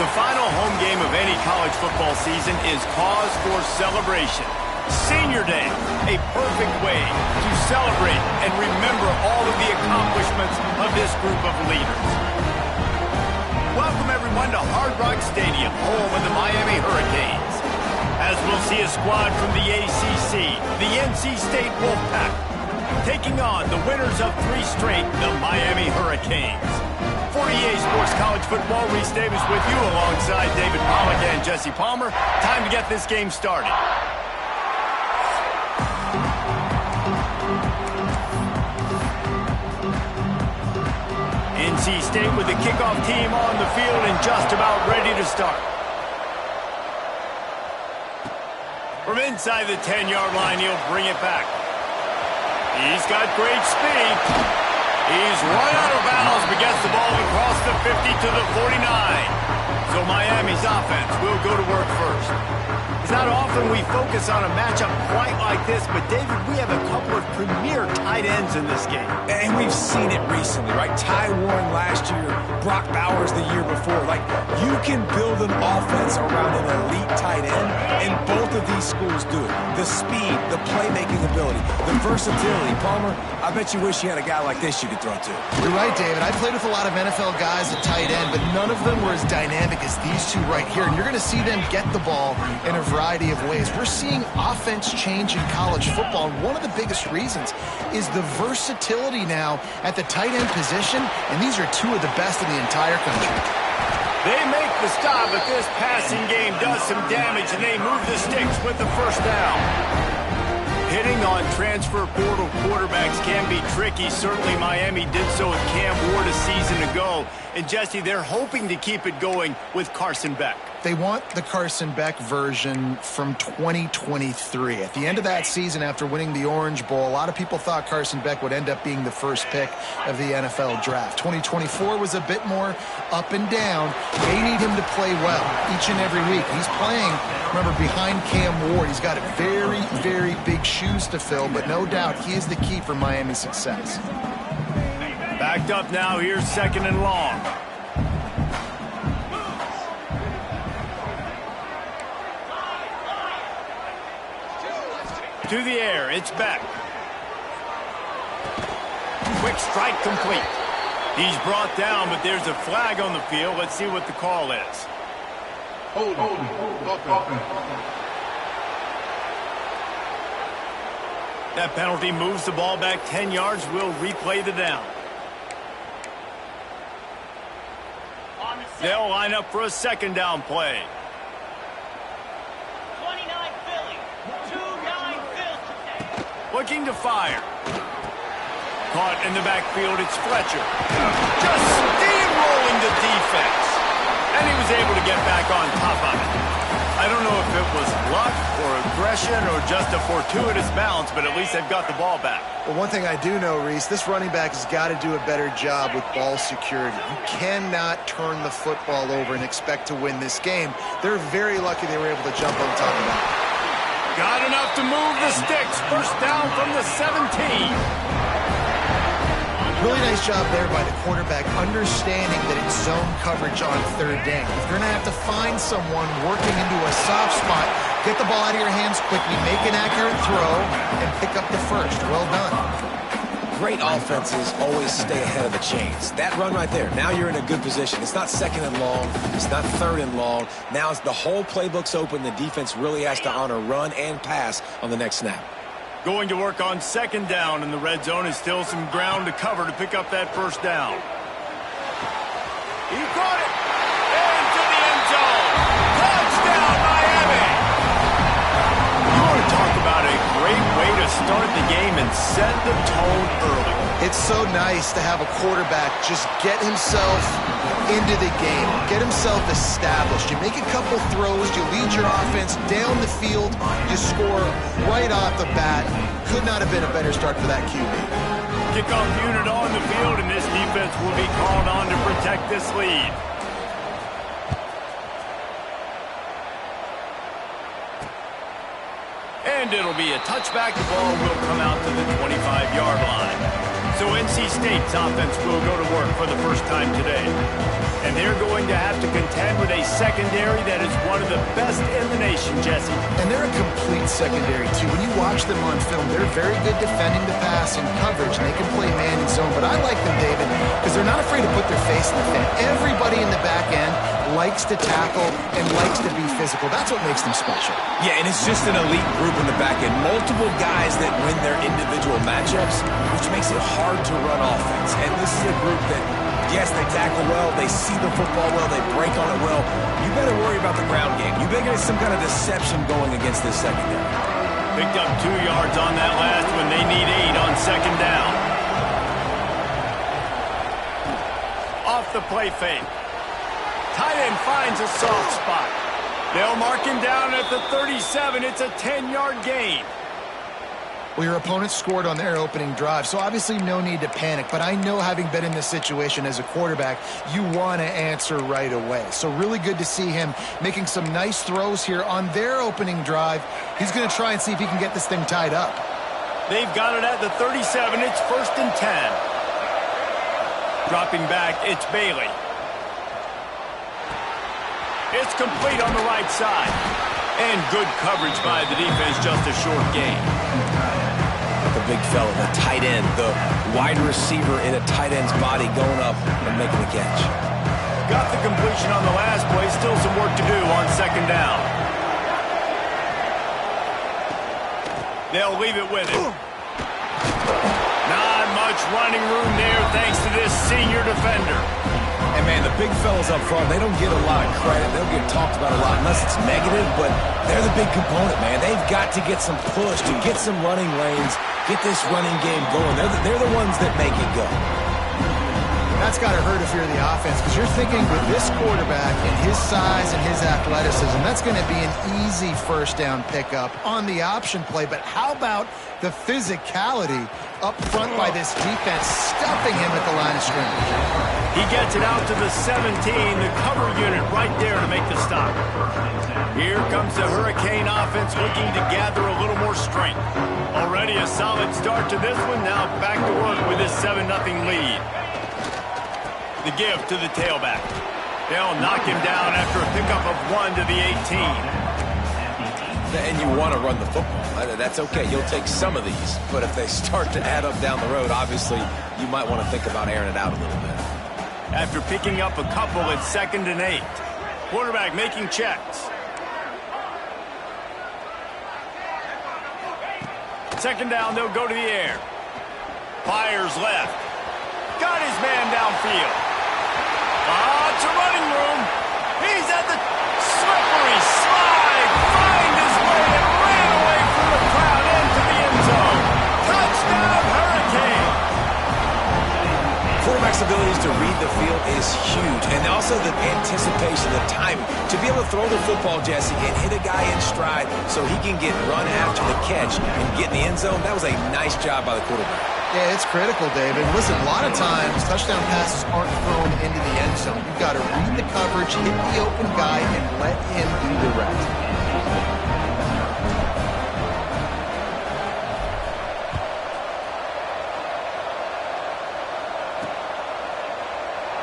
The final home game of any college football season is cause for celebration. Senior Day, a perfect way to celebrate and remember all of the accomplishments of this group of leaders. Welcome everyone to Hard Rock Stadium, home of the Miami Hurricanes. As we'll see a squad from the ACC, the NC State Wolfpack, taking on the winners of 3 straight, the Miami Hurricanes. For EA Sports College Football, Reese Davis with you alongside David Pollack and Jesse Palmer. Time to get this game started. NC State with the kickoff team on the field and just about ready to start. From inside the 10-yard line, he'll bring it back. He's got great speed. He's run out of bounds, but gets the ball across the 50 to the 49. So Miami's offense will go to work first. It's not often we focus on a matchup quite like this, but David, we have a couple of premier tight ends in this game. And we've seen it recently, right? Ty Warren last year, Brock Bowers the year before. Like, you can build an offense around an elite tight end, and both of these schools do it. The speed, the playmaking ability, the versatility. Palmer, I bet you wish you had a guy like this you could throw to. You're right, David. I played with a lot of NFL guys at tight end, but none of them were as dynamic as these two right here. And you're going to see them get the ball in a variety of ways. We're seeing offense change in college football, and one of the biggest reasons is the versatility now at the tight end position, and these are two of the best in the entire country. They make the stop, but this passing game does some damage, and they move the sticks with the first down. Hitting on transfer portal quarterbacks can be tricky. Certainly Miami did so with Cam Ward a season ago. And Jesse, they're hoping to keep it going with Carson Beck. They want the Carson Beck version from 2023. At the end of that season, after winning the Orange Bowl, a lot of people thought Carson Beck would end up being the first pick of the NFL draft. 2024 was a bit more up and down. They need him to play well each and every week. He's playing, remember, behind Cam Ward. He's got very, very big shoes to fill, but no doubt he is the key for Miami's success. Backed up now, here's 2nd and long. To the air, it's Beck. Quick strike complete. He's brought down, but there's a flag on the field. Let's see what the call is. Hold. That penalty moves the ball back 10 yards. We'll replay the down. They'll line up for a 2nd down play. Looking to fire. Caught in the backfield, it's Fletcher. Just steamrolling the defense. And he was able to get back on top of it. I don't know if it was luck or aggression or just a fortuitous bounce, but at least they've got the ball back. Well, one thing I do know, Reese, this running back has got to do a better job with ball security. You cannot turn the football over and expect to win this game. They're very lucky they were able to jump on top of that. Got enough to move the sticks. First down from the 17. Really nice job there by the quarterback, understanding that it's zone coverage on 3rd down. If you're going to have to find someone working into a soft spot, get the ball out of your hands quickly, make an accurate throw, and pick up the first. Well done. Great offenses always stay ahead of the chains. That run right there, now you're in a good position. It's not 2nd and long. It's not 3rd and long. Now it's the whole playbook's open. The defense really has to honor run and pass on the next snap. Going to work on 2nd down in the red zone is still some ground to cover to pick up that first down. He caught it. Into the end zone. Touchdown, Miami. You want to talk about a great way to start the game and set the tone early. It's so nice to have a quarterback just get himself into the game, get himself established. You make a couple throws, you lead your offense down the field, you score right off the bat. Could not have been a better start for that QB. Kickoff unit on the field, and this defense will be called on to protect this lead. And it'll be a touchback. The ball will come out to the 25-yard line. So NC State's offense will go to work for the first time today. And they're going to have to contend with a secondary that is one of the best in the nation, Jesse. And they're a complete secondary, too. When you watch them on film, they're very good defending the pass and coverage, and they can play man and zone. But I like them, David, because they're not afraid to put their face in the fan. Everybody in the back end likes to tackle and likes to be physical. That's what makes them special. Yeah, and it's just an elite group in the back end. Multiple guys that win their individual matchups, which makes it hard to run offense. And this is a group that, yes, they tackle well, they see the football well, they break on it well. You better worry about the ground game. You better get some kind of deception going against this secondary. Picked up 2 yards on that last one. They need 8 on second down. Off the play fake. Tight end finds a soft spot. They'll mark him down at the 37. It's a 10-yard gain. Well, your opponent scored on their opening drive, so obviously no need to panic. But I know, having been in this situation as a quarterback, you want to answer right away. So really good to see him making some nice throws here on their opening drive. He's going to try and see if he can get this thing tied up. They've got it at the 37. It's 1st and 10. Dropping back, it's Bailey. It's complete on the right side. And good coverage by the defense, just a short gain. The big fella, the tight end, the wide receiver in a tight end's body going up and making the catch. Got the completion on the last play. Still some work to do on second down. They'll leave it with him. Not much running room there thanks to this senior defender. And, man, the big fellas up front, they don't get a lot of credit. They'll get talked about a lot unless it's negative, but they're the big component, man. They've got to get some push to get some running lanes, get this running game going. They're the ones that make it go. That's got to hurt if you're the offense, because you're thinking with this quarterback and his size and his athleticism, that's going to be an easy first down pickup on the option play. But how about the physicality up front by this defense, stuffing him at the line of scrimmage? He gets it out to the 17, the cover unit right there to make the stop. Here comes the Hurricane offense looking to gather a little more strength. Already a solid start to this one, now back to work with this 7-0 lead. The give to the tailback. They'll knock him down after a pickup of 1 to the 18. And you want to run the football. That's okay. You'll take some of these. But if they start to add up down the road, obviously you might want to think about airing it out a little bit. After picking up a couple, it's 2nd and 8. Quarterback making checks. Second down, they'll go to the air. Fires left. Got his man downfield. Lots of running room. He's at the slippery slide. Find his way and ran away from the crowd into the end zone. Touchdown, Hurricane. Quarterback's abilities to read the field is huge. And also the anticipation, the timing. To be able to throw the football, Jesse, and hit a guy in stride so he can get run after the catch and get in the end zone, that was a nice job by the quarterback. Yeah, it's critical, David. Listen, a lot of times touchdown passes aren't thrown into the end zone. You've got to read the coverage, hit the open guy, and let him do the rest.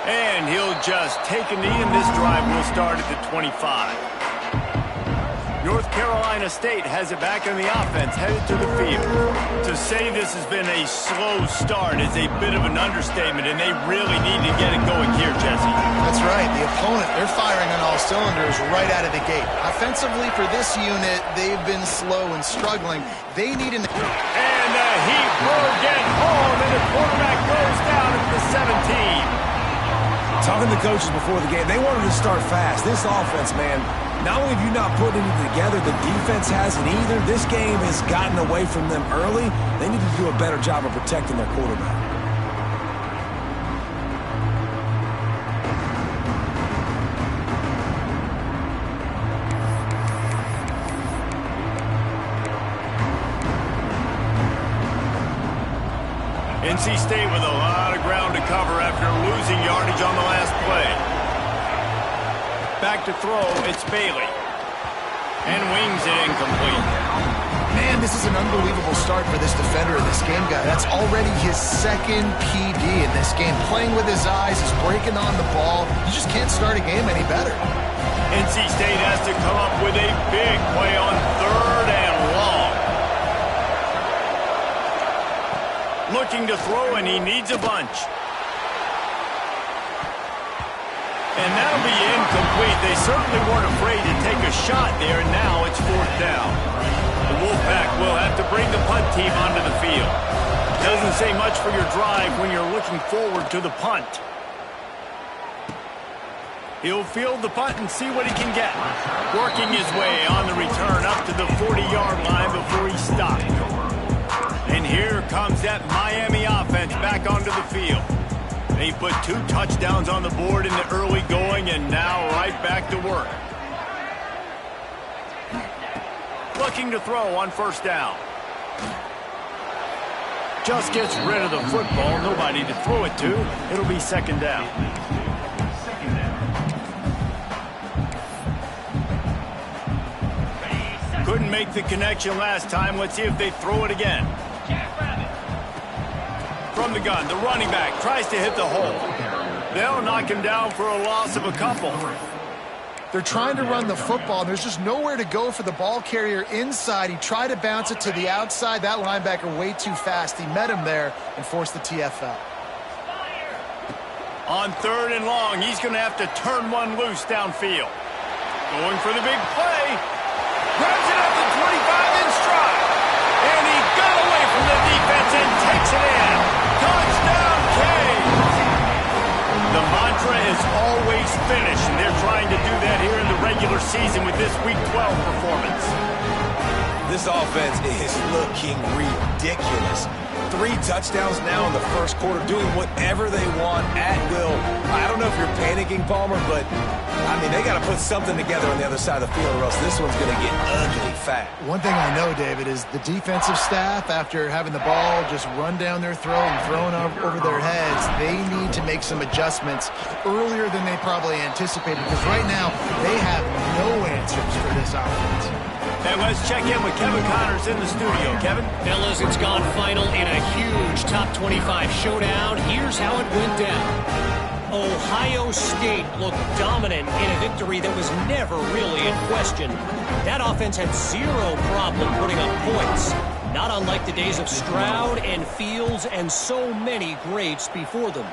And he'll just take a knee, and this drive will start at the 25. North Carolina State has it back in the offense, headed to the field. To say this has been a slow start is a bit of an understatement, and they really need to get it going here, Jesse. That's right. The opponent, they're firing on all cylinders right out of the gate. Offensively, for this unit, they've been slow and struggling. They need an... And he will get home, and the quarterback goes down at the 17. Talking to coaches before the game, they wanted to start fast. This offense, man, not only have you not put anything together, the defense hasn't either. This game has gotten away from them early. They need to do a better job of protecting their quarterback. NC State with a lot of ground to cover after losing yardage on the last play. Back to throw, it's Bailey. And wings it incomplete. Man, this is an unbelievable start for this defender in this game, guy. That's already his second PD in this game. Playing with his eyes, he's breaking on the ball. You just can't start a game any better. NC State has to come up with a big play on 3rd and long. Looking to throw, and he needs a bunch. And that'll be incomplete. They certainly weren't afraid to take a shot there, and now it's 4th down. The Wolfpack will have to bring the punt team onto the field. Doesn't say much for your drive when you're looking forward to the punt. He'll field the punt and see what he can get. Working his way on the return up to the 40-yard line before he stopped. And here comes that Miami offense back onto the field. They put 2 touchdowns on the board in the early going, and now right back to work. Looking to throw on 1st down. Just gets rid of the football. Nobody to throw it to. It'll be 2nd down. Couldn't make the connection last time. Let's see if they throw it again. From the gun, the running back tries to hit the hole. They'll knock him down for a loss of a couple. They're trying to run the football, and there's just nowhere to go for the ball carrier inside. He tried to bounce it to the outside. That linebacker way too fast. He met him there and forced the TFL. On 3rd and long, he's going to have to turn one loose downfield. Going for the big play. Grabs it up to 25 in stride. And he got away from the defense and takes it in. Touchdown, Canes! The mantra is always finish, and they're trying to do that here in the regular season with this Week 12 performance. This offense is looking ridiculous. 3 touchdowns now in the 1st quarter, doing whatever they want at will. I don't know if you're panicking, Palmer, but, I mean, they got to put something together on the other side of the field, or else this one's going to get ugly fast. One thing I know, David, is the defensive staff, after having the ball just run down their throat and thrown over their heads, they need to make some adjustments earlier than they probably anticipated, because right now they have no answers for this offense. And let's check in with Kevin Connors in the studio. Kevin? Fellas, it's gone final in a huge top 25 showdown. Here's how it went down. Ohio State looked dominant in a victory that was never really in question. That offense had 0 problem putting up points. Not unlike the days of Stroud and Fields and so many greats before them.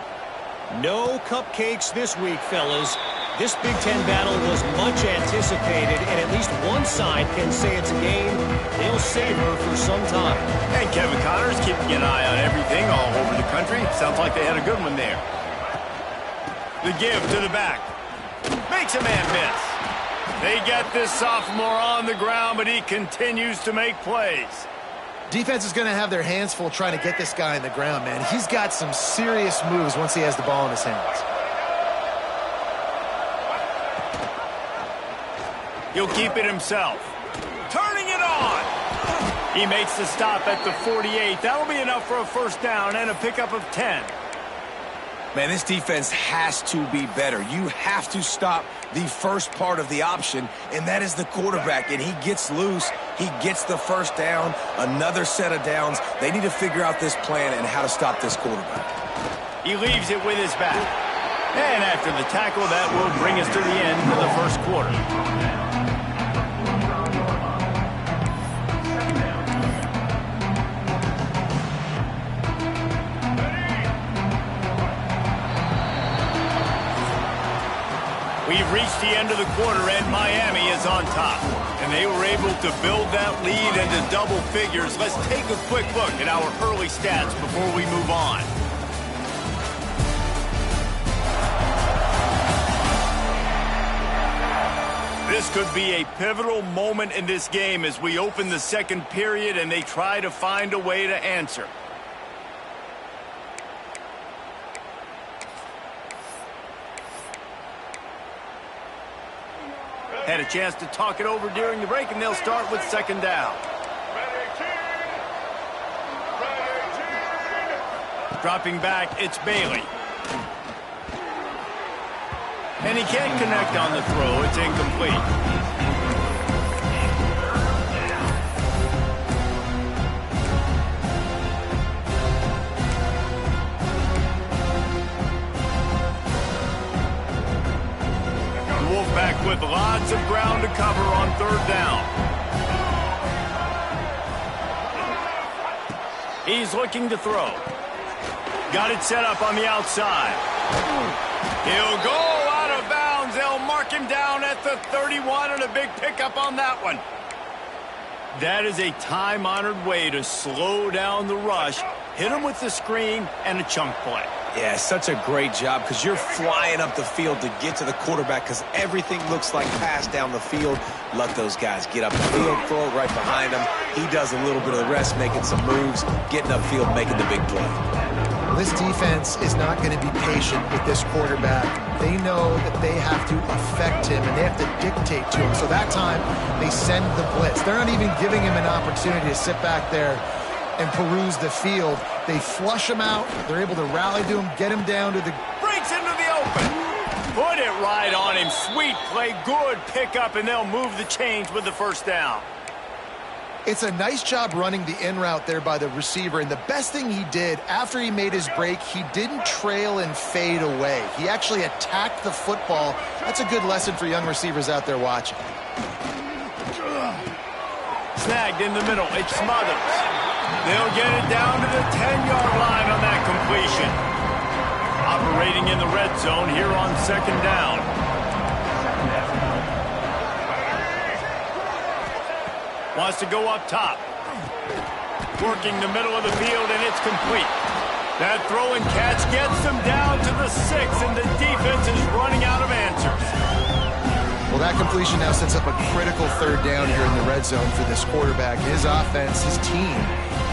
No cupcakes this week, fellas. This Big Ten battle was much anticipated, and at least one side can say it's a game they'll savor for some time. And Kevin Connors keeping an eye on everything all over the country. Sounds like they had a good one there. The give to the back. Makes a man miss. They get this sophomore on the ground, but he continues to make plays. Defense is going to have their hands full trying to get this guy in the ground, man. He's got some serious moves once he has the ball in his hands. He'll keep it himself. Turning it on. He makes the stop at the 48. That'll be enough for a 1st down and a pickup of 10. Man, this defense has to be better. You have to stop the first part of the option, and that is the quarterback. And he gets loose. He gets the 1st down, another set of downs. They need to figure out this plan and how to stop this quarterback. He leaves it with his back. And after the tackle, that will bring us to the end of the 1st quarter. We've reached the end of the quarter, and Miami is on top. And they were able to build that lead into double figures. Let's take a quick look at our early stats before we move on. This could be a pivotal moment in this game as we open the 2nd period and they try to find a way to answer. Had a chance to talk it over during the break, and they'll start with 2nd down. Dropping back, it's Bailey. And he can't connect on the throw. It's incomplete. lots of ground to cover on third down. He's looking to throw. Got it set up on the outside. He'll go out of bounds. They'll mark him down at the 31, and a big pickup on that one. That is a time-honored way to slow down the rush, hit him with the screen, and a chunk play. Yeah, such a great job because you're flying up the field to get to the quarterback because everything looks like pass down the field. Let those guys get up the field, throw it right behind him. He does a little bit of the rest, making some moves, getting upfield, making the big play. This defense is not going to be patient with this quarterback. They know that they have to affect him, and they have to dictate to him. So that time, they send the blitz. They're not even giving him an opportunity to sit back there and peruse the field. They flush him out. They're able to rally to him, get him down to the... Breaks into the open. Put it right on him. Sweet play, good pickup, and they'll move the chains with the first down. It's a nice job running the in route there by the receiver, and the best thing he did after he made his break, he didn't trail and fade away. He actually attacked the football. That's a good lesson for young receivers out there watching. Snagged in the middle. It's Smothers. They'll get it down to the 10-yard line on that completion. Operating in the red zone here on second down. Wants to go up top. Working the middle of the field, and it's complete. That throw and catch gets them down to the 6, and the defense is running out of answers. Well, that completion now sets up a critical third down here in the red zone for this quarterback. His offense, his team,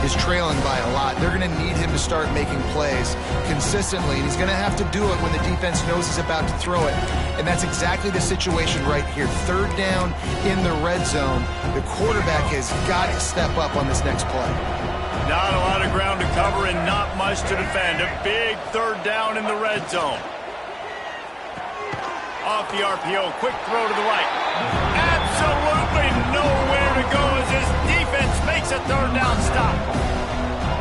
is trailing by a lot. They're going to need him to start making plays consistently, and he's going to have to do it when the defense knows he's about to throw it. And that's exactly the situation right here. Third down in the red zone. The quarterback has got to step up on this next play. Not a lot of ground to cover and not much to defend. A big third down in the red zone. Off the RPO, quick throw to the right. Absolutely nowhere to go as his defense makes a third down stop.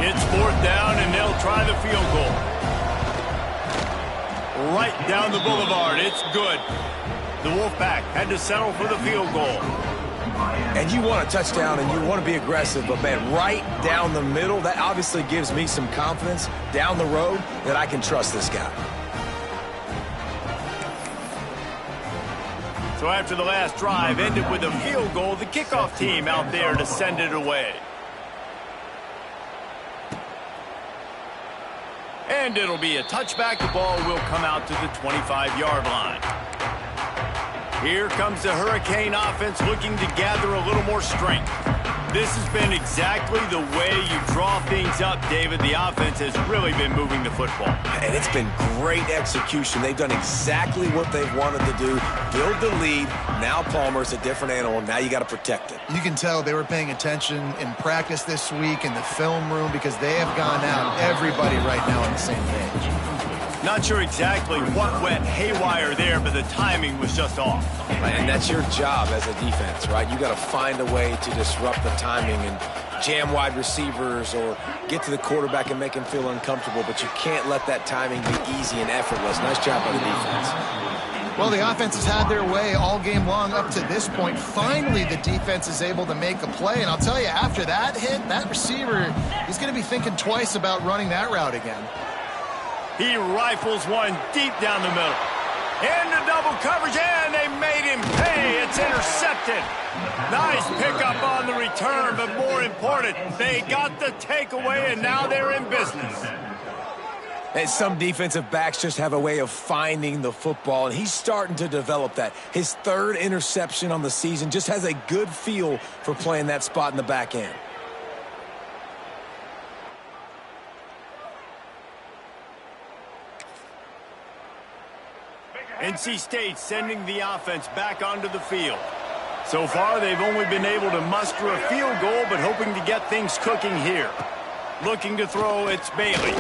It's fourth down, and they'll try the field goal. Right down the boulevard. It's good. The Wolfpack had to settle for the field goal. And you want a touchdown, and you want to be aggressive, but, man, right down the middle, that obviously gives me some confidence down the road that I can trust this guy. So after the last drive ended with a field goal, the kickoff team out there to send it away. And it'll be a touchback. The ball will come out to the 25-yard line. Here comes the Hurricane offense looking to gather a little more strength. This has been exactly the way you draw things up, David. The offense has really been moving the football. And it's been great execution. They've done exactly what they've wanted to do. Build the lead. Now Palmer's a different animal. Now you got to protect it. You can tell they were paying attention in practice this week in the film room because they have gone out, everybody right now on the same page. Not sure exactly what went haywire there, but the timing was just off. Right, and that's your job as a defense, right? You got to find a way to disrupt the timing and jam wide receivers or get to the quarterback and make him feel uncomfortable, but you can't let that timing be easy and effortless. Nice job by the defense. Well, the offense has had their way all game long up to this point. Finally, the defense is able to make a play, and I'll tell you, after that hit, that receiver, he's going to be thinking twice about running that route again. He rifles one deep down the middle. Into double coverage, and they made him pay. It's intercepted. Nice pickup on the return, but more important, they got the takeaway, and now they're in business. And some defensive backs just have a way of finding the football, and he's starting to develop that. His third interception on the season, just has a good feel for playing that spot in the back end. NC State sending the offense back onto the field. So far, they've only been able to muster a field goal, but hoping to get things cooking here. Looking to throw, it's Bailey.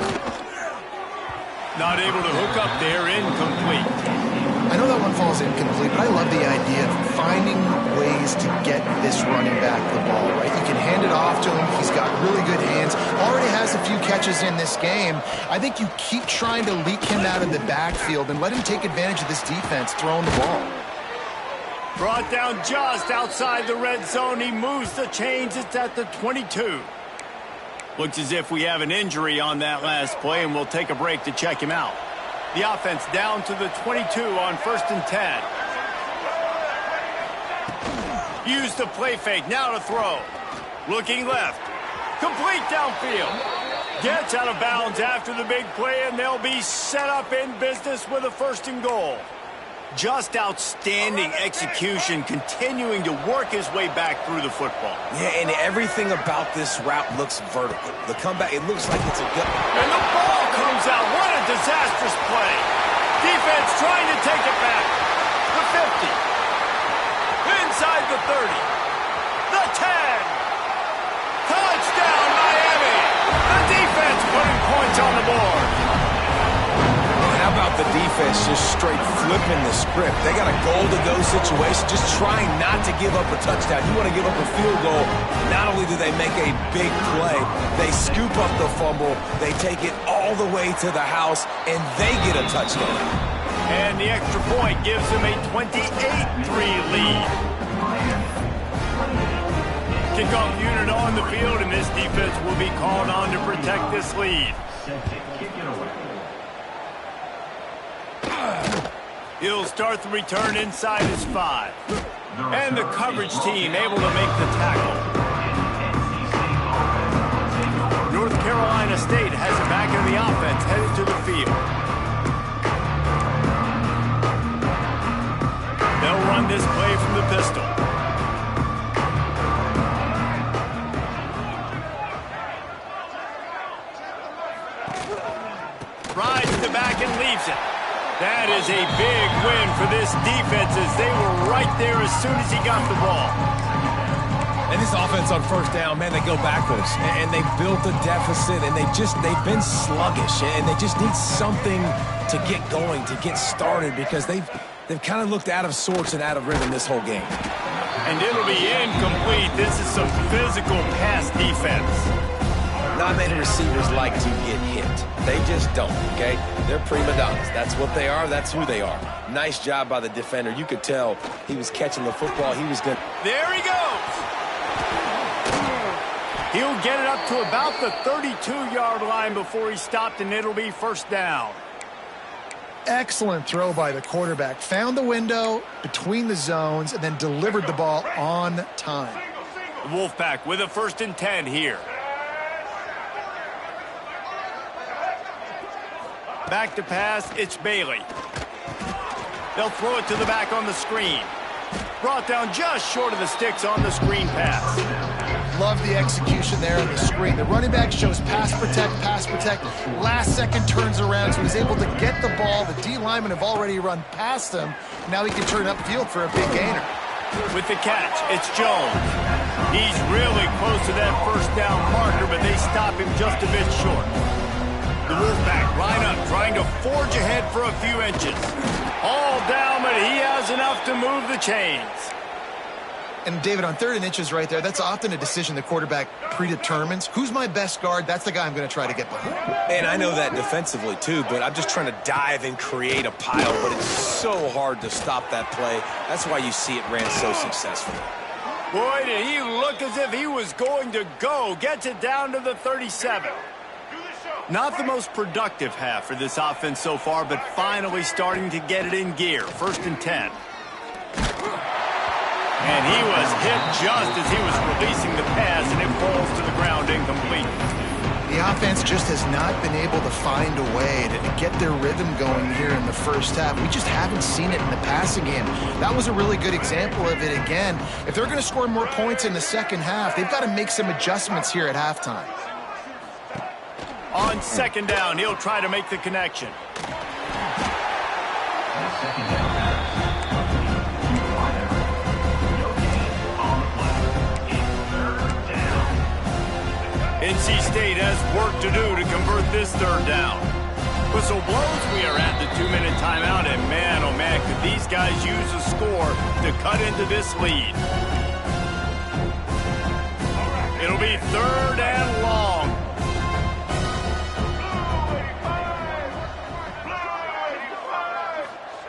Not able to hook up there, incomplete. I know that one falls incomplete, but I love the idea of finding ways to get this running back the ball, right? You can hand it off to him. He's got really good hands. Already has a few catches in this game. I think you keep trying to leak him out of the backfield and let him take advantage of this defense throwing the ball. Brought down just outside the red zone. He moves the chains. It's at the 22. Looks as if we have an injury on that last play, and we'll take a break to check him out. The offense down to the 22 on 1st and 10. Use the play fake. Now to throw. Looking left. Complete downfield. Gets out of bounds after the big play, and they'll be set up in business with a 1st and goal. Just outstanding execution, continuing to work his way back through the football. Yeah, and everything about this route looks vertical. The comeback, it looks like it's a good... And the ball comes out. What a disastrous play. Defense trying to take it back. The 50. Inside the 30. The 10. Touchdown, Miami. The defense putting points on the board. How about the defense just straight flipping the script? They got a goal-to-go situation, just trying not to give up a touchdown. You want to give up a field goal, not only do they make a big play, they scoop up the fumble, they take it all the way to the house, and they get a touchdown. And the extra point gives them a 28-3 lead. Kickoff unit on the field, and this defense will be called on to protect this lead. He'll start the return inside his 5. And the coverage team able to make the tackle. North Carolina State has it back in the offense, headed to the field. They'll run this play from the pistol. Rides the back and leaves it. That is a big win for this defense as they were right there as soon as he got the ball. And this offense on 1st down, man, they go backwards. And they built a deficit, and they've been sluggish. And they just need something to get going, to get started, because they've kind of looked out of sorts and out of rhythm this whole game. And it'll be incomplete. This is some physical pass defense. Not many receivers like to get hit. They just don't, okay? They're prima donnas. That's what they are. That's who they are. Nice job by the defender. You could tell he was catching the football. He was good. There he goes. He'll get it up to about the 32-yard line before he stopped, and it'll be 1st down. Excellent throw by the quarterback. Found the window between the zones and then delivered the ball on time. The Wolfpack with a 1st and 10 here. Back to pass, it's Bailey. They'll throw it to the back on the screen. Brought down just short of the sticks on the screen pass. Love the execution there on the screen. The running back shows pass protect. Last second turns around, so he's able to get the ball. The D linemen have already run past him. Now he can turn upfield for a big gainer. With the catch, it's Jones. He's really close to that 1st down marker, but they stop him just a bit short. The Wolfpack line up, trying to forge ahead for a few inches. All down, but he has enough to move the chains. And David, on 3rd and inches right there, that's often a decision the quarterback predetermines. Who's my best guard? That's the guy I'm going to try to get behind. And I know that defensively, too, but I'm just trying to dive and create a pile, but it's so hard to stop that play. That's why you see it ran so successfully. Boy, did he look as if he was going to go. Gets it down to the 37. Not the most productive half for this offense so far, but finally starting to get it in gear. 1st and 10. And he was hit just as he was releasing the pass, and it falls to the ground incomplete. The offense just has not been able to find a way to get their rhythm going here in the 1st half. We just haven't seen it in the passing game. That was a really good example of it again. If they're going to score more points in the 2nd half, they've got to make some adjustments here at halftime. On 2nd down, he'll try to make the connection. NC State has work to do to convert this 3rd down. Whistle blows, we are at the 2-minute timeout, and man, oh man, could these guys use a score to cut into this lead. It'll be 3rd and long.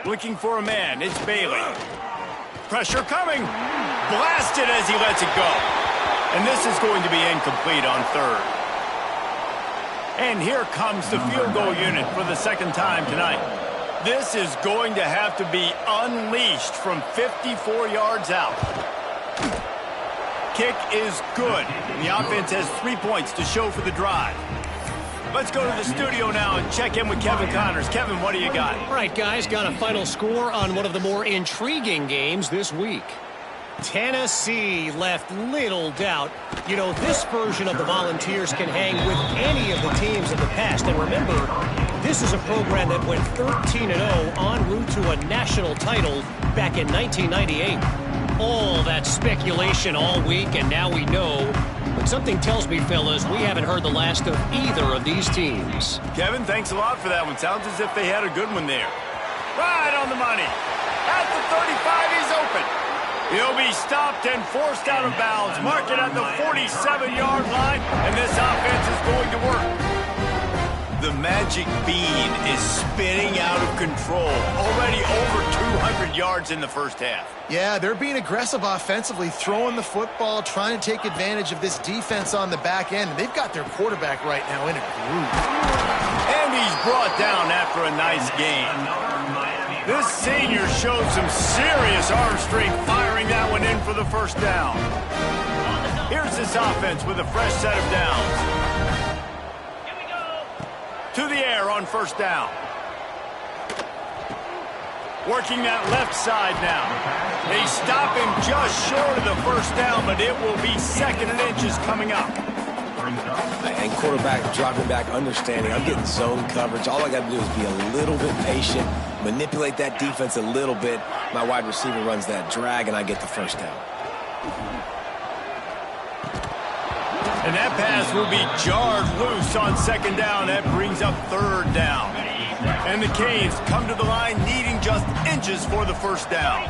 Looking for a man, it's Bailey. Pressure coming. Blasted as he lets it go. And this is going to be incomplete on third. And here comes the field goal unit for the second time tonight. This is going to have to be unleashed from 54 yards out. Kick is good. The offense has 3 points to show for the drive. Let's go to the studio now and check in with Kevin Connors. Kevin, what do you got? All right, guys, got a final score on one of the more intriguing games this week. Tennessee left little doubt. You know, this version of the Volunteers can hang with any of the teams of the past. And remember, this is a program that went 13-0 en route to a national title back in 1998. All that speculation all week, and now we know. But something tells me, fellas, we haven't heard the last of either of these teams. Kevin, thanks a lot for that one. Sounds as if they had a good one there. Right on the money. At the 35, he's open. He'll be stopped and forced out of bounds. Mark it at the 47-yard line, and this offense is going to work. The magic bean is spinning out of control. Already over 200 yards in the first half. Yeah, they're being aggressive offensively, throwing the football, trying to take advantage of this defense on the back end. They've got their quarterback right now in a groove. And he's brought down after a nice gain. This senior showed some serious arm strength firing that one in for the first down. Here's this offense with a fresh set of downs. To the air on first down. Working that left side now. They stop him just short of the first down, but it will be 2nd and inches coming up. And quarterback dropping back, understanding I'm getting zone coverage. All I got to do is be a little bit patient, manipulate that defense a little bit. My wide receiver runs that drag, and I get the first down. And that pass will be jarred loose on 2nd down. That brings up 3rd down. And the Canes come to the line needing just inches for the first down.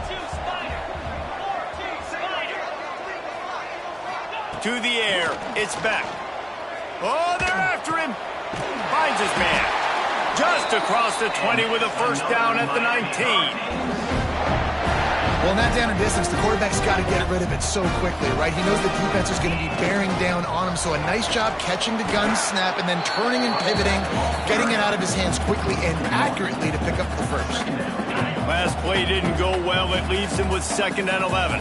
To the air, it's back. Oh, they're after him. Finds his man. Just across the 20 with a first down at the 19. Well, in that down and distance, the quarterback's got to get rid of it so quickly, right? He knows the defense is going to be bearing down on him, so a nice job catching the gun snap and then turning and pivoting, getting it out of his hands quickly and accurately to pick up the first. Last play didn't go well. It leaves him with 2nd and 11.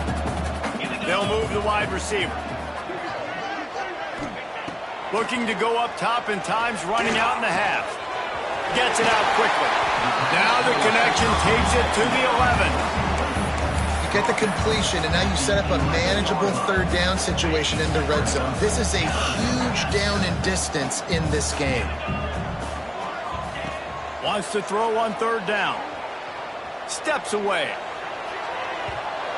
They'll move the wide receiver. Looking to go up top, and time's running out in the half. Gets it out quickly. Now the connection takes it to the 11. Get the completion, and now you set up a manageable 3rd down situation in the red zone. This is a huge down and distance in this game. Wants to throw on 3rd down. Steps away.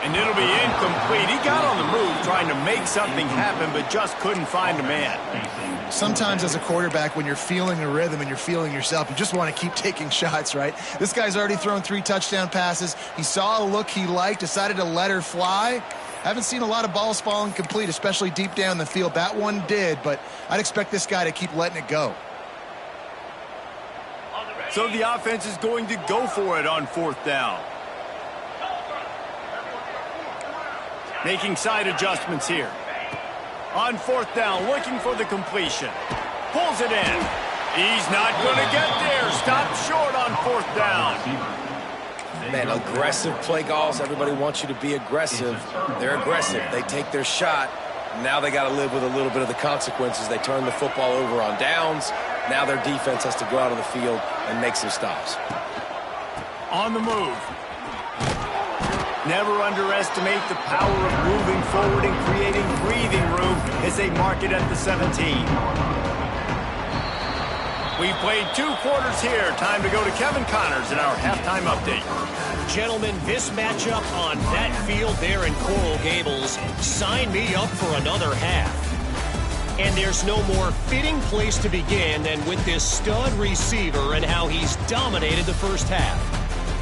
And it'll be incomplete. He got on the move trying to make something happen, but just couldn't find a man. Sometimes as a quarterback, when you're feeling a rhythm and you're feeling yourself, you just want to keep taking shots, right? This guy's already thrown 3 touchdown passes. He saw a look he liked, decided to let her fly. Haven't seen a lot of balls falling complete, especially deep down the field. That one did, but I'd expect this guy to keep letting it go. So the offense is going to go for it on 4th down. Making side adjustments here. On 4th down, looking for the completion. Pulls it in. He's not going to get there. Stopped short on 4th down. Man, aggressive play calls. Everybody wants you to be aggressive. They're aggressive. They take their shot. Now they got to live with a little bit of the consequences. They turn the football over on downs. Now their defense has to go out on the field and make some stops. On the move. Never underestimate the power of moving forward and creating breathing room as they mark it at the 17. We've played 2 quarters here. Time to go to Kevin Connors in our halftime update. Gentlemen, this matchup on that field there in Coral Gables, sign me up for another half. And there's no more fitting place to begin than with this stud receiver and how he's dominated the first half.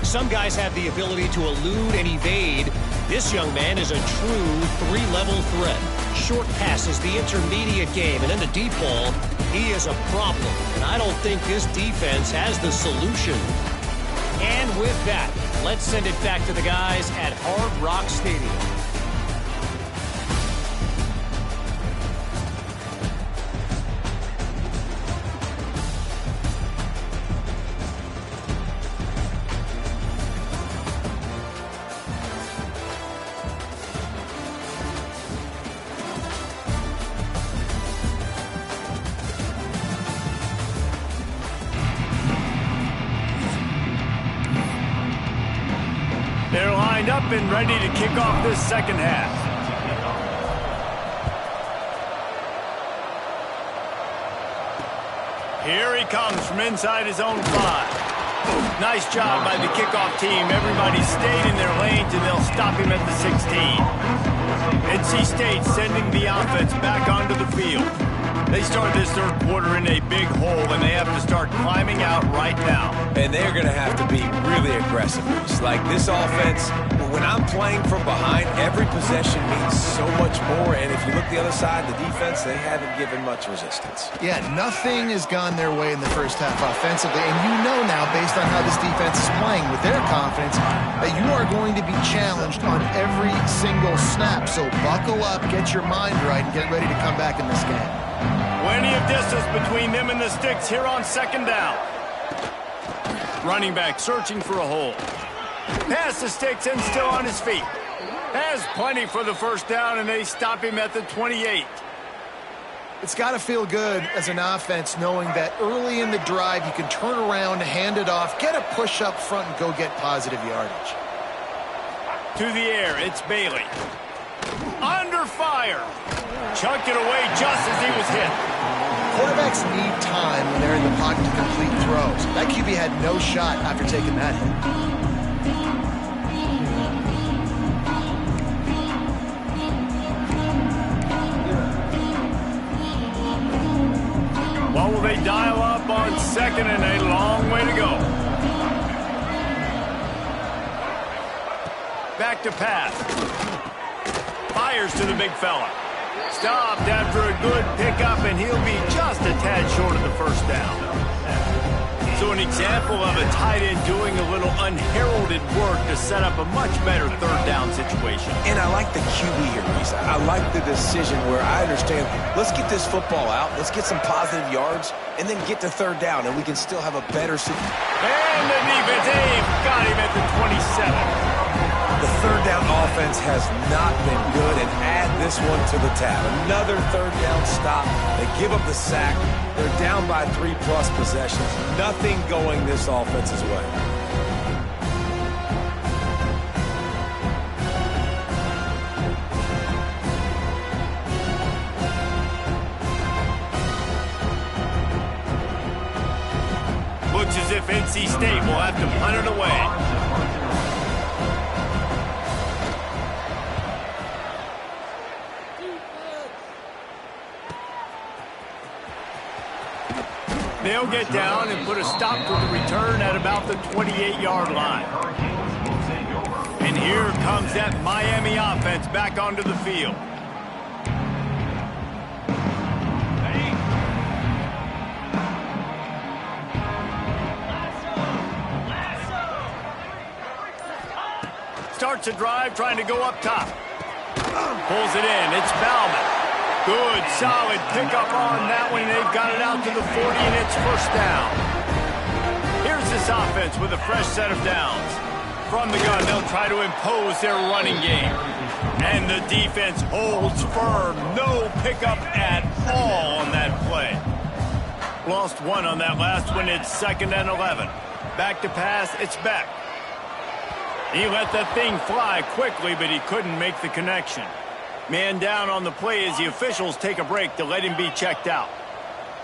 Some guys have the ability to elude and evade. This young man is a true 3-level threat. Short passes, the intermediate game, and then the deep ball. He is a problem, and I don't think this defense has the solution. And with that, Let's send it back to the guys at Hard Rock Stadium. They're lined up and ready to kick off this second half. Here he comes from inside his own 5. Nice job by the kickoff team. Everybody stayed in their lanes, and they'll stop him at the 16. NC State sending the offense back onto the field. They start this third quarter in a big hole, and they have to start climbing out right now. And they're going to have to be really aggressive. It's like this offense, when I'm playing from behind, every possession means so much more. And if you look the other side, the defense, they haven't given much resistance. Yeah, nothing has gone their way in the first half offensively. And you know now, based on how this defense is playing with their confidence, that you are going to be challenged on every single snap. So buckle up, get your mind right, and get ready to come back in this game. Plenty of distance between them and the sticks here on second down. Running back searching for a hole. Past the sticks and still on his feet. Has plenty for the first down, and they stop him at the 28. It's got to feel good as an offense knowing that early in the drive you can turn around, hand it off, get a push up front, and go get positive yardage. To the air, it's Bailey. Under fire. Chucked it away just as he was hit. Quarterbacks need time when they're in the pocket to complete throws. That QB had no shot after taking that hit. What will they dial up on second and a long way to go? Back to pass. Fires to the big fella. Stopped after a good pickup, and he'll be just a tad short of the first down. So an example of a tight end doing a little unheralded work to set up a much better third down situation. And I like the QB here, Reese. I like the decision where I understand, let's get this football out, let's get some positive yards, and then get to third down, and we can still have a better situation. And the defense, they've got him at the 27. The third down offense has not been good, and add this one to the tab. Another third down stop. They give up the sack. They're down by 3+ possessions. Nothing going this offense's way. Looks as if NC State will have to punt it away. They'll get down and put a stop to the return at about the 28-yard line. And here comes that Miami offense back onto the field. Starts a drive trying to go up top. Pulls it in. It's Bauman. Good, solid pickup on that one. They've got it out to the 40, and it's first down. Here's this offense with a fresh set of downs. From the gun, they'll try to impose their running game. And the defense holds firm. No pickup at all on that play. Lost one on that last one. It's 2nd and 11. Back to pass. It's Beck. He let that thing fly quickly, but he couldn't make the connection. Man down on the play as the officials take a break to let him be checked out.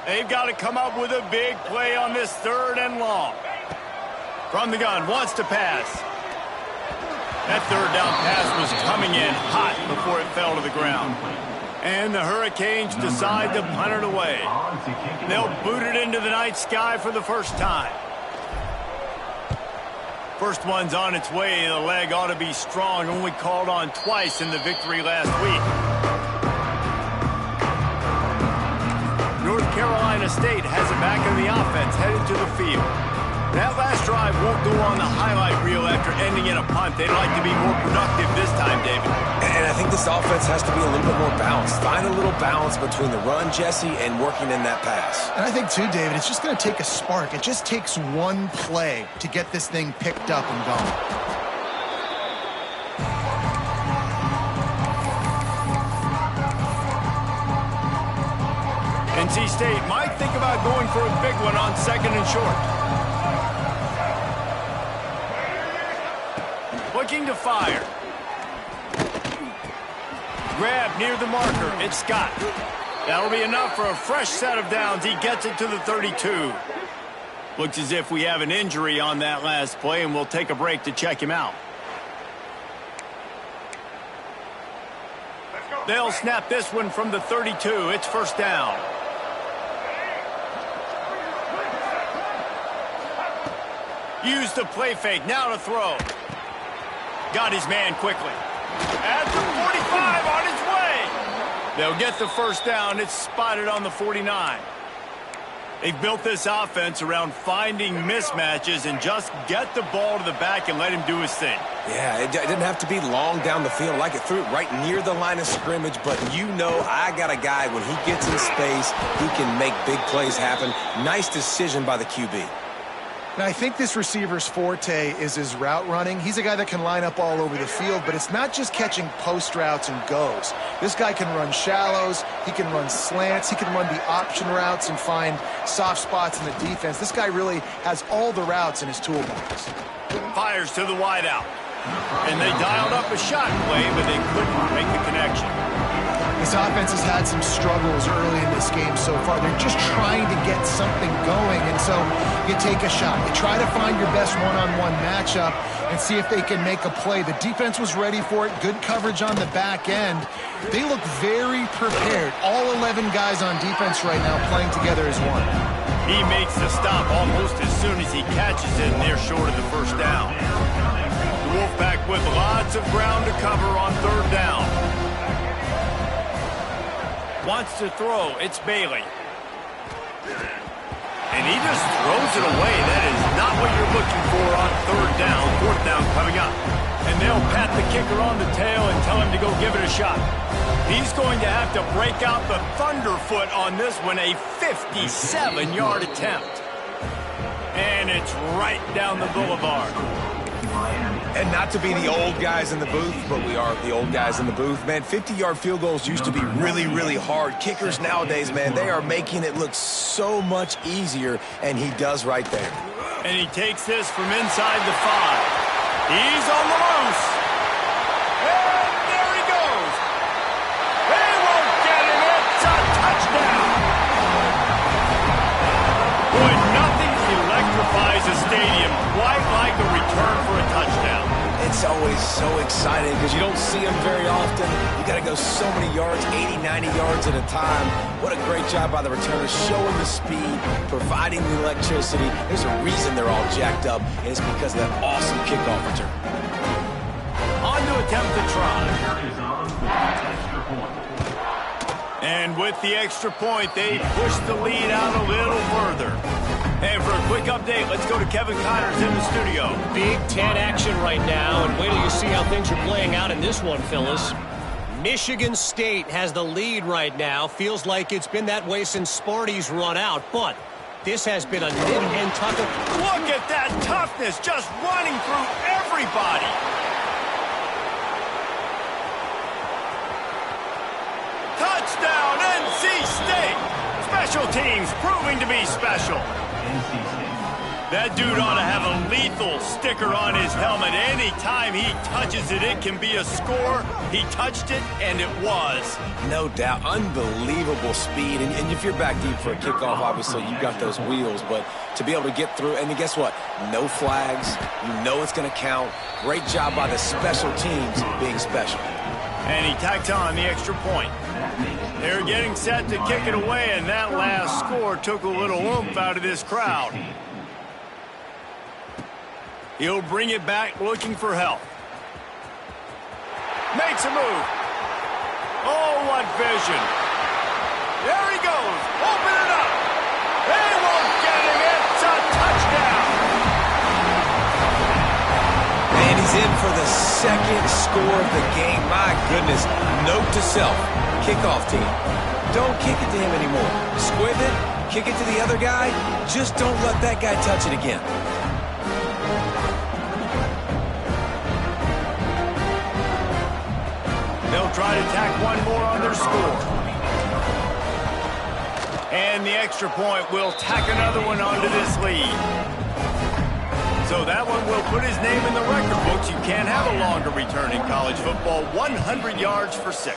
They've got to come up with a big play on this 3rd and long. From the gun, wants to pass. That 3rd down pass was coming in hot before it fell to the ground. And the Hurricanes decide to punt it away. They'll boot it into the night sky for the first time. First one's on its way. The leg ought to be strong. Only called on twice in the victory last week. North Carolina State has it back in the offense, headed to the field. That last drive won't go on the highlight reel after ending in a punt. They'd like to be more productive this time, David. And I think this offense has to be a little bit more balanced. Find a little balance between the run, Jesse, and working in that pass. And I think, too, David, it's just going to take a spark. It just takes one play to get this thing picked up and going. NC State might think about going for a big one on 2nd and short. Looking to fire. Grab near the marker. It's Scott. That'll be enough for a fresh set of downs. He gets it to the 32. Looks as if we have an injury on that last play, and we'll take a break to check him out. They'll snap this one from the 32. It's first down. Use the play fake. Now to throw. Got his man quickly. At the 45 on his way. They'll get the first down. It's spotted on the 49. They've built this offense around finding mismatches and just get the ball to the back and let him do his thing. Yeah, it didn't have to be long down the field. Like it threw it right near the line of scrimmage, but you know I got a guy, when he gets in space, he can make big plays happen. Nice decision by the QB. Now, I think this receiver's forte is his route running. He's a guy that can line up all over the field, but it's not just catching post routes and goes. This guy can run shallows, he can run slants, he can run the option routes and find soft spots in the defense. This guy really has all the routes in his toolbox. Fires to the wideout. And they dialed up a shot play, but they couldn't make the connection. This offense has had some struggles early in this game so far. They're just trying to get something going, and so you take a shot. You try to find your best one-on-one matchup and see if they can make a play. The defense was ready for it. Good coverage on the back end. They look very prepared. All 11 guys on defense right now playing together as one. He makes the stop almost as soon as he catches it, and they're short of the first down. The Wolfpack with lots of ground to cover on 3rd down. Wants to throw. It's Bailey. And he just throws it away. That is not what you're looking for on 3rd down. 4th down coming up. And they'll pat the kicker on the tail and tell him to go give it a shot. He's going to have to break out the thunderfoot on this one, a 57-yard attempt. And it's right down the boulevard. And not to be the old guys in the booth, but we are the old guys in the booth. Man, 50-yard field goals used to be really, really hard. Kickers nowadays, man, they are making it look so much easier, and he does right there. And he takes this from inside the 5. He's on the loose. And there he goes. They won't get him. It's a touchdown. Boy, nothing electrifies a stadium quite like a return for a touchdown. It's always so exciting because you don't see them very often. You got to go so many yards, 80, 90 yards at a time. What a great job by the returners, showing the speed, providing the electricity. There's a reason they're all jacked up, and it's because of that awesome kickoff return. On to attempt the try. And with the extra point, they push the lead out a little further. And for a quick update, let's go to Kevin Connors in the studio. Big Ten action right now, and wait till you see how things are playing out in this one, Phyllis. Michigan State has the lead right now. Feels like it's been that way since Sparty's run out, but this has been a nip and tuck. Look at that toughness, just running through everybody. Touchdown, NC State. Special teams proving to be special. That dude ought to have a lethal sticker on his helmet. Anytime he touches it, it can be a score. He touched it, and it was. No doubt. Unbelievable speed. And if you're back deep for a kickoff, obviously, you've got those wheels. But to be able to get through, and guess what? No flags. You know it's going to count. Great job by the special teams being special. And he tacked on the extra point. They're getting set to kick it away, and that last score took a little oomph out of this crowd. He'll bring it back looking for help. Makes a move. Oh, what vision. There he goes. Open it up. They won't get him. It's a touchdown. in for the second score of the game. My goodness. Note to self, kickoff team. Don't kick it to him anymore. Squib it, kick it to the other guy. Just don't let that guy touch it again. They'll try to tack one more on their score. And the extra point will tack another one onto this lead. So that one will put his name in the record books. You can't have a longer return in college football. 100 yards for 6.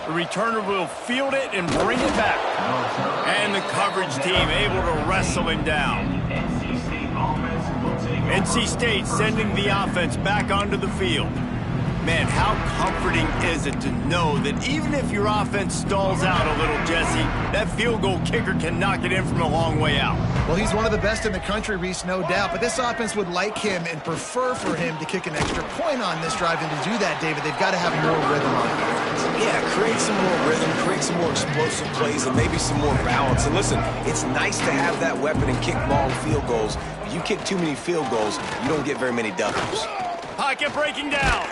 The returner will field it and bring it back. And the coverage team able to wrestle him down. NC State sending the offense back onto the field. Man, how comforting is it to know that even if your offense stalls out a little, Jesse, that field goal kicker can knock it in from a long way out. Well, he's one of the best in the country, Reese, no doubt. But this offense would like him and prefer for him to kick an extra point on this drive. And to do that, David, they've got to have more rhythm on it. Yeah, create some more rhythm, create some more explosive plays, and maybe some more balance. And listen, it's nice to have that weapon and kick long field goals. If you kick too many field goals, you don't get very many W's. Pocket breaking down.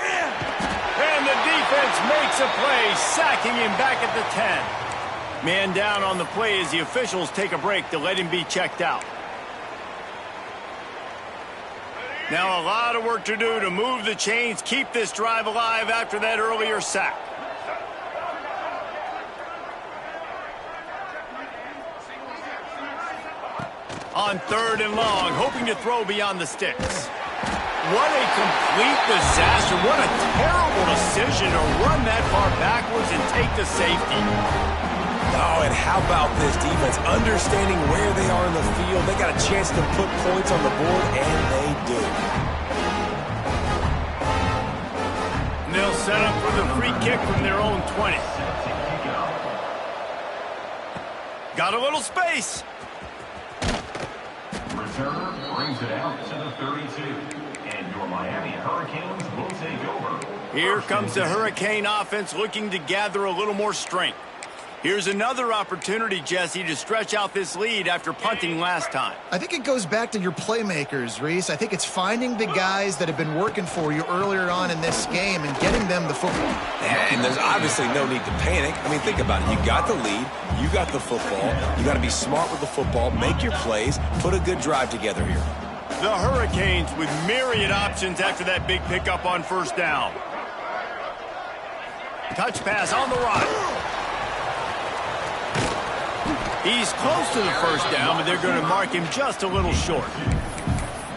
And the defense makes a play, sacking him back at the 10. Man down on the play as the officials take a break to let him be checked out. Now a lot of work to do to move the chains, keep this drive alive after that earlier sack. On 3rd and long, hoping to throw beyond the sticks. What a complete disaster. What a terrible decision to run that far backwards and take the safety. Oh, and how about this defense? Understanding where they are in the field. They got a chance to put points on the board, and they do. And they'll set up for the free kick from their own 20. Got a little space. Returner brings it out to the 32. And your Miami Hurricanes will take over. Here comes the Hurricane offense looking to gather a little more strength. Here's another opportunity, Jesse, to stretch out this lead after punting last time. I think it goes back to your playmakers, Reese. I think it's finding the guys that have been working for you earlier on in this game and getting them the football. And there's obviously no need to panic. I mean, think about it. You got the lead. You got the football. You got to be smart with the football, make your plays, put a good drive together here. The Hurricanes with myriad options after that big pickup on 1st down. Touch pass on the right. He's close to the 1st down, but they're going to mark him just a little short.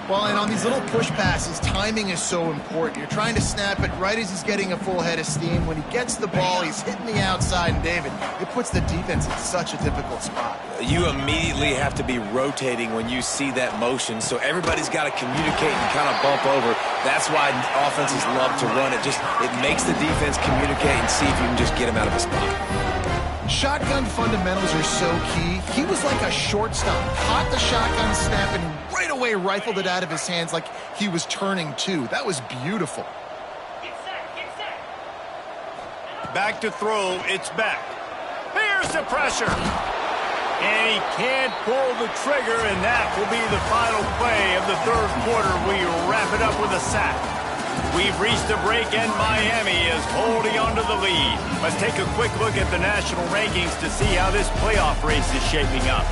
Well, and on these little push passes, timing is so important. You're trying to snap it right as he's getting a full head of steam. When he gets the ball, he's hitting the outside, and David, it puts the defense in such a difficult spot. You immediately have to be rotating when you see that motion, so everybody's got to communicate and kind of bump over. That's why offenses love to run it. It makes the defense communicate and see if you can just get him out of a spot. Shotgun fundamentals are so key. He was like a shortstop. Caught the shotgun snap and right away rifled it out of his hands like he was turning two. That was beautiful. Back to throw. It's back. Here's the pressure. And he can't pull the trigger, and that will be the final play of the 3rd quarter. We wrap it up with a sack. We've reached a break, and Miami is holding on to the lead. Let's take a quick look at the national rankings to see how this playoff race is shaping up.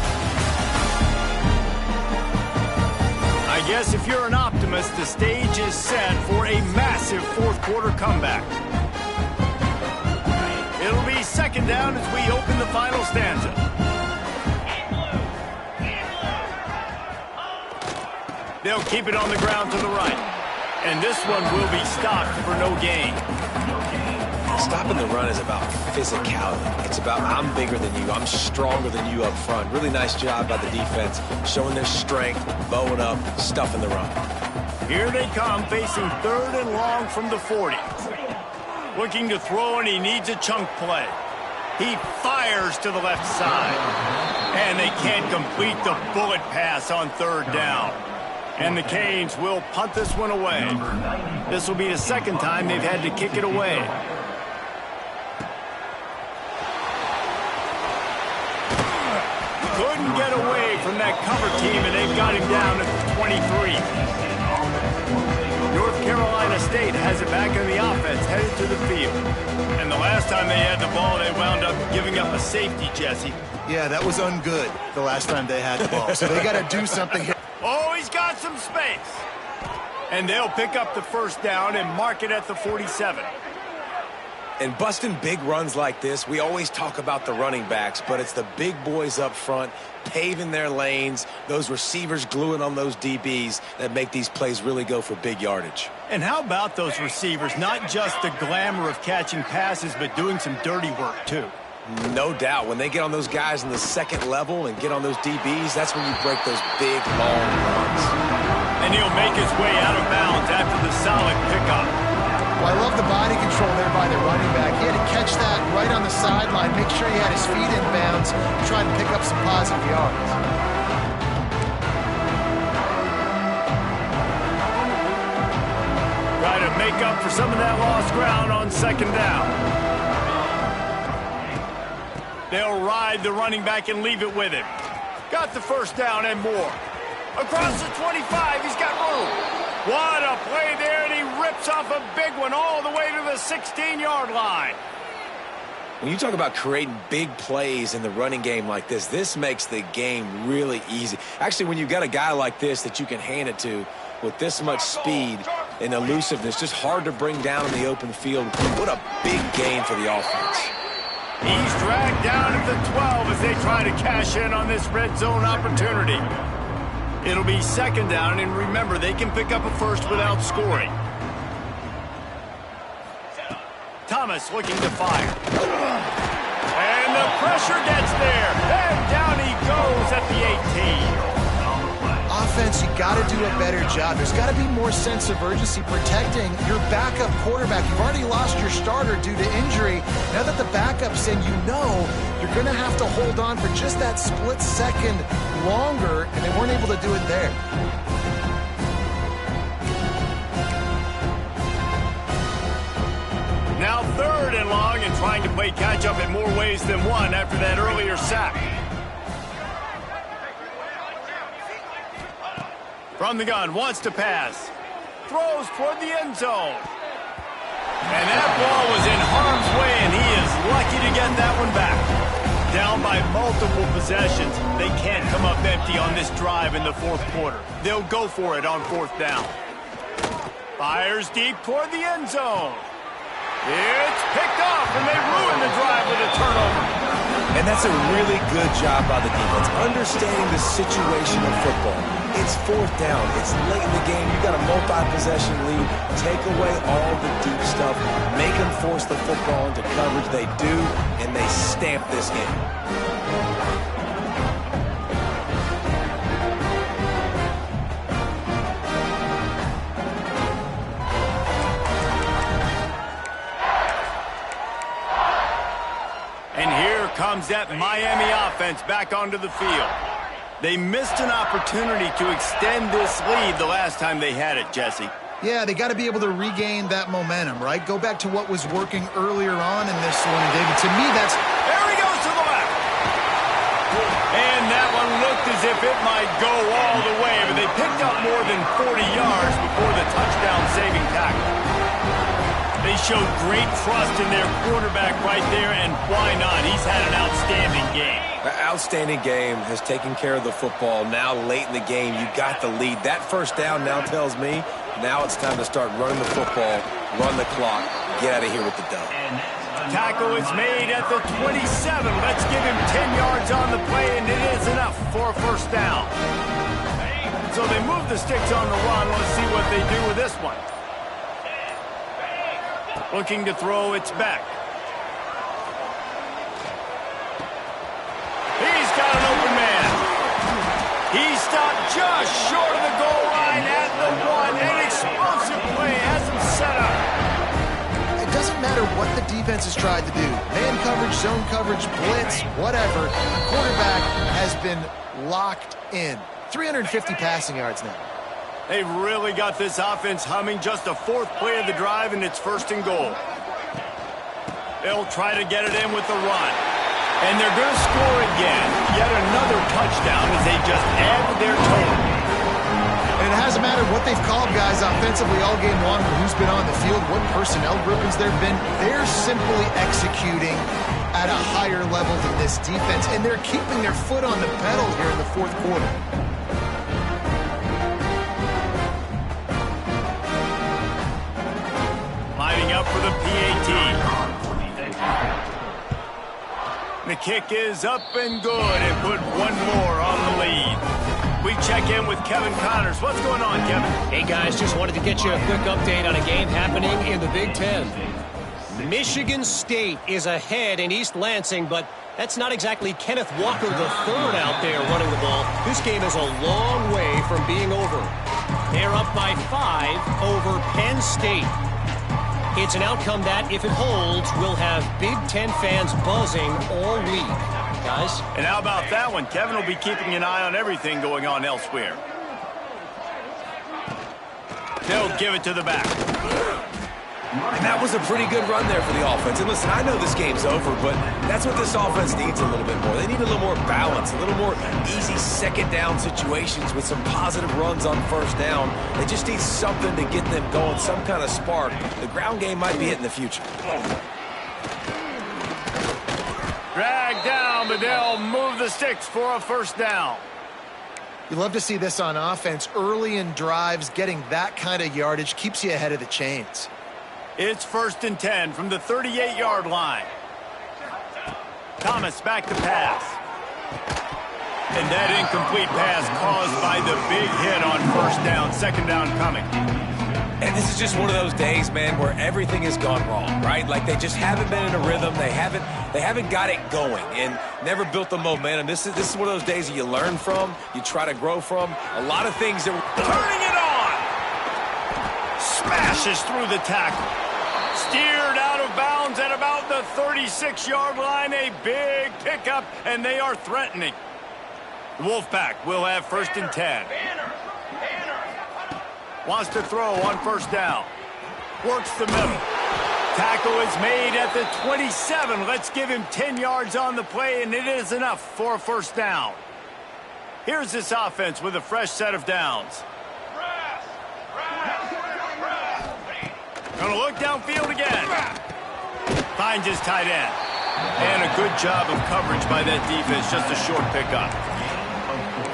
I guess if you're an optimist, the stage is set for a massive 4th quarter comeback. It'll be 2nd down as we open the final stanza. They'll keep it on the ground to the right. And this one will be stopped for no gain. Stopping the run is about physicality. It's about I'm bigger than you. I'm stronger than you up front. Really nice job by the defense, showing their strength, bowing up, stuffing the run. Here they come, facing 3rd and long from the 40. Looking to throw, and he needs a chunk play. He fires to the left side. And they can't complete the bullet pass on 3rd down. And the Canes will punt this one away. This will be the 2nd time they've had to kick it away. Couldn't get away from that cover team, and they've got him down at 23. North Carolina State has it back in the offense, headed to the field. And the last time they had the ball, they wound up giving up a safety, Jesse. Yeah, that was ungood the last time they had the ball. So they got to do something here. Oh, he's got some space. And they'll pick up the first down and mark it at the 47. And busting big runs like this, we always talk about the running backs, but it's the big boys up front paving their lanes, those receivers gluing on those DBs that make these plays really go for big yardage. And how about those receivers? Not just the glamour of catching passes, but doing some dirty work, too. No doubt. When they get on those guys in the second level and get on those DBs, that's when you break those big, long runs. And he'll make his way out of bounds after the solid pickup. Well, I love the body control there by the running back. He had to catch that right on the sideline, make sure he had his feet in bounds, try to pick up some positive yards. Try to make up for some of that lost ground on second down. They'll ride the running back and leave it with him. Got the first down and more. Across the 25, he's got room. What a play there, and he rips off a big one all the way to the 16-yard line. When you talk about creating big plays in the running game like this makes the game really easy. Actually, when you've got a guy like this that you can hand it to with this much speed and elusiveness, just hard to bring down in the open field. What a big gain for the offense. He's dragged down at the 12 as they try to cash in on this red zone opportunity. It'll be second down, and remember, they can pick up a first without scoring. Thomas looking to fire. And the pressure gets there. And down he goes at the 18. Offense, you got to do a better job. There's got to be more sense of urgency protecting your backup quarterback. You've already lost your starter due to injury. Now that the backup's in, you know you're going to have to hold on for just that split second longer, and they weren't able to do it there. Now third and long, and trying to play catch-up in more ways than one after that earlier sack. From the gun, wants to pass. Throws toward the end zone. And that ball was in harm's way, and he is lucky to get that one back. Down by multiple possessions, they can't come up empty on this drive in the fourth quarter. They'll go for it on fourth down. Fires deep toward the end zone. It's picked off, and they ruin the drive with a turnover. And that's a really good job by the defense, understanding the situation of football. It's fourth down. It's late in the game. You got a multi-possession lead. Take away all the deep stuff. Make them force the football into coverage. They do, and they stamp this game. And here comes that Miami offense back onto the field. They missed an opportunity to extend this lead the last time they had it, Jesse. Yeah, they got to be able to regain that momentum, right? Go back to what was working earlier on in this one, and David, to me, that's... There he goes to the left. And that one looked as if it might go all the way, but they picked up more than 40 yards before the touchdown-saving tackle. They showed great trust in their quarterback right there, and why not? He's had an outstanding game. An outstanding game, has taken care of the football. Now late in the game, you got the lead. That first down now tells me now it's time to start running the football, run the clock, get out of here with the dub. Tackle is made at the 27. Let's give him 10 yards on the play, and it is enough for a first down. So they move the sticks on the run. Let's see what they do with this one. Looking to throw, it's back. He's got an open man. He stopped just short of the goal line at the one. An explosive play has him set up. It doesn't matter what the defense has tried to do. Man coverage, zone coverage, blitz, whatever. The quarterback has been locked in. 350 passing yards now. They've really got this offense humming. Just a fourth play of the drive, and it's first and goal. They'll try to get it in with the run. And they're going to score again. Yet another touchdown as they just add to their total. And it hasn't mattered what they've called guys offensively all game long, or who's been on the field, what personnel groupings there have been. They're simply executing at a higher level than this defense, and they're keeping their foot on the pedal here in the fourth quarter. Lining up for the PAT. The kick is up and good, and put one more on the lead. We check in with Kevin Connors. What's going on, Kevin? Hey, guys, just wanted to get you a quick update on a game happening in the Big Ten. Michigan State is ahead in East Lansing, but that's not exactly Kenneth Walker III out there running the ball. This game is a long way from being over. They're up by 5 over Penn State. It's an outcome that, if it holds, will have Big Ten fans buzzing all week. Guys? And how about that one? Kevin will be keeping an eye on everything going on elsewhere. They'll give it to the back. And that was a pretty good run there for the offense. And listen, I know this game's over, but that's what this offense needs a little bit more. They need a little more balance, a little more easy second down situations with some positive runs on first down. They just need something to get them going, some kind of spark. The ground game might be it in the future. Drag down, but they'll move the sticks for a first down. You love to see this on offense. Early in drives, getting that kind of yardage keeps you ahead of the chains. It's 1st and 10 from the 38-yard line. Thomas back to pass. And that incomplete pass caused by the big hit on first down, second down coming. And this is just one of those days, man, where everything has gone wrong, right? Like they just haven't been in a rhythm. They haven't got it going and never built the momentum. This is one of those days that you learn from, you try to grow from. A lot of things that were turning it on. Smashes through the tackle. Steered out of bounds at about the 36-yard line. A big pickup, and they are threatening. The Wolfpack will have 1st and 10. Wants to throw on first down. Works the middle. Tackle is made at the 27. Let's give him 10 yards on the play, and it is enough for a first down. Here's this offense with a fresh set of downs. Gonna look downfield again. Finds his tight end. And a good job of coverage by that defense. Just a short pickup.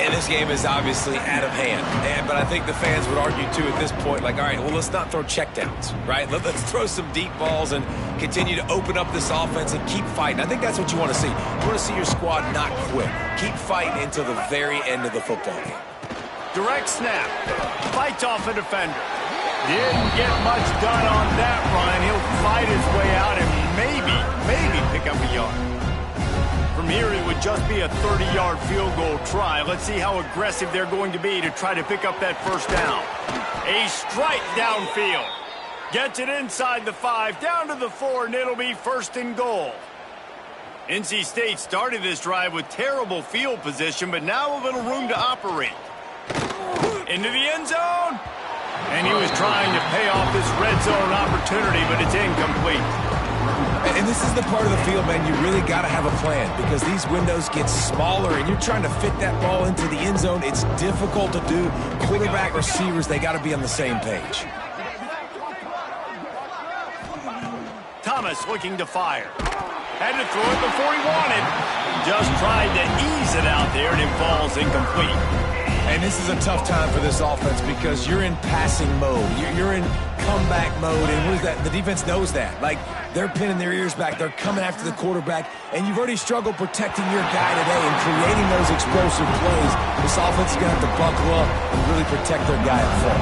And this game is obviously out of hand. But I think the fans would argue, too, at this point, like, all right, well, let's not throw checkdowns, right? Let's throw some deep balls and continue to open up this offense and keep fighting. I think that's what you want to see. You want to see your squad not quit. Keep fighting until the very end of the football game. Direct snap. Fights off a defender. Didn't get much done on that run. He'll fight his way out and maybe pick up a yard. From here, it would just be a 30-yard field goal try. Let's see how aggressive they're going to be to try to pick up that first down. A strike downfield. Gets it inside the 5, down to the 4, and it'll be 1st and goal. NC State started this drive with terrible field position, but now a little room to operate. Into the end zone. And he was trying to pay off this red zone opportunity, but it's incomplete. And this is the part of the field, man, you really got to have a plan because these windows get smaller and you're trying to fit that ball into the end zone. It's difficult to do. Quarterback, receivers, they got to be on the same page. Thomas looking to fire. Had to throw it before he wanted. Just tried to ease it out there, and it falls incomplete. And this is a tough time for this offense because you're in passing mode. You're in comeback mode, and what is that? The defense knows that. Like, they're pinning their ears back. They're coming after the quarterback, and you've already struggled protecting your guy today and creating those explosive plays. This offense is going to have to buckle up and really protect their guy up front.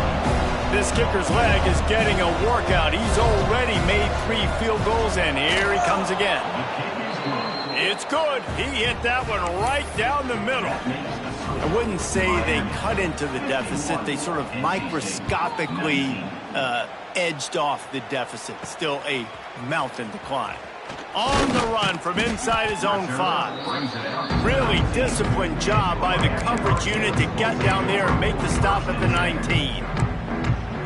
This kicker's leg is getting a workout. He's already made 3 field goals, and here he comes again. It's good. He hit that one right down the middle. I wouldn't say they cut into the deficit. They sort of microscopically edged off the deficit. Still a mountain to climb. On the run from inside his own 5. Really disciplined job by the coverage unit to get down there and make the stop at the 19.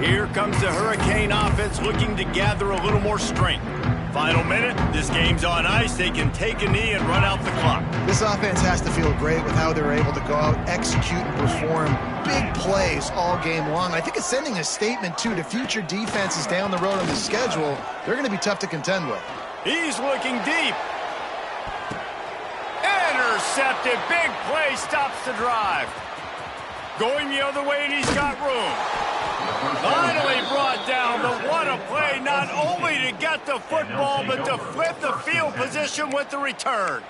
Here comes the Hurricane offense looking to gather a little more strength. Final minute, this game's on ice. They can take a knee and run out the clock. This offense has to feel great with how they're able to go out, execute, and perform big plays all game long. I think it's sending a statement, too, to future defenses down the road on the schedule. They're going to be tough to contend with. He's looking deep. Intercepted. Big play stops the drive. Going the other way, and he's got room. Finally brought down, but what a play, not only to get the football, but to flip the field position with the return.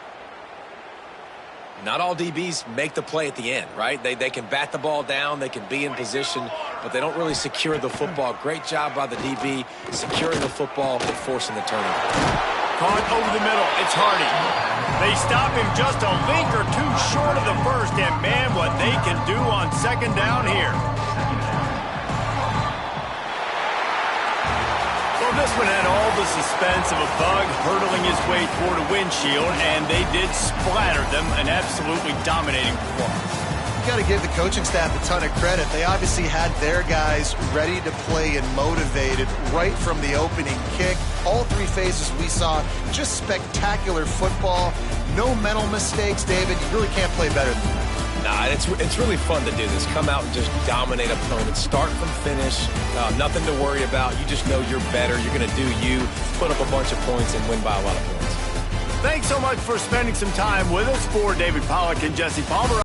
Not all DBs make the play at the end, right? They can bat the ball down, they can be in position, but they don't really secure the football. Great job by the DB securing the football and forcing the turnover. Caught over the middle. It's Hardy. They stop him just a link or two short of the first, and man, what they can do on second down here. Well, this one had all the suspense of a bug hurtling his way toward a windshield, and they did splatter them, an absolutely dominating performance. You got to give the coaching staff a ton of credit. They obviously had their guys ready to play and motivated right from the opening kick. All three phases we saw, just spectacular football. No mental mistakes, David. You really can't play better than that. Nah, it's really fun to do this. Come out and just dominate opponents. Start from finish. Nothing to worry about. You just know you're better. You're going to do you, put up a bunch of points, and win by a lot of points. Thanks so much for spending some time with us. For David Pollack and Jesse Palmer.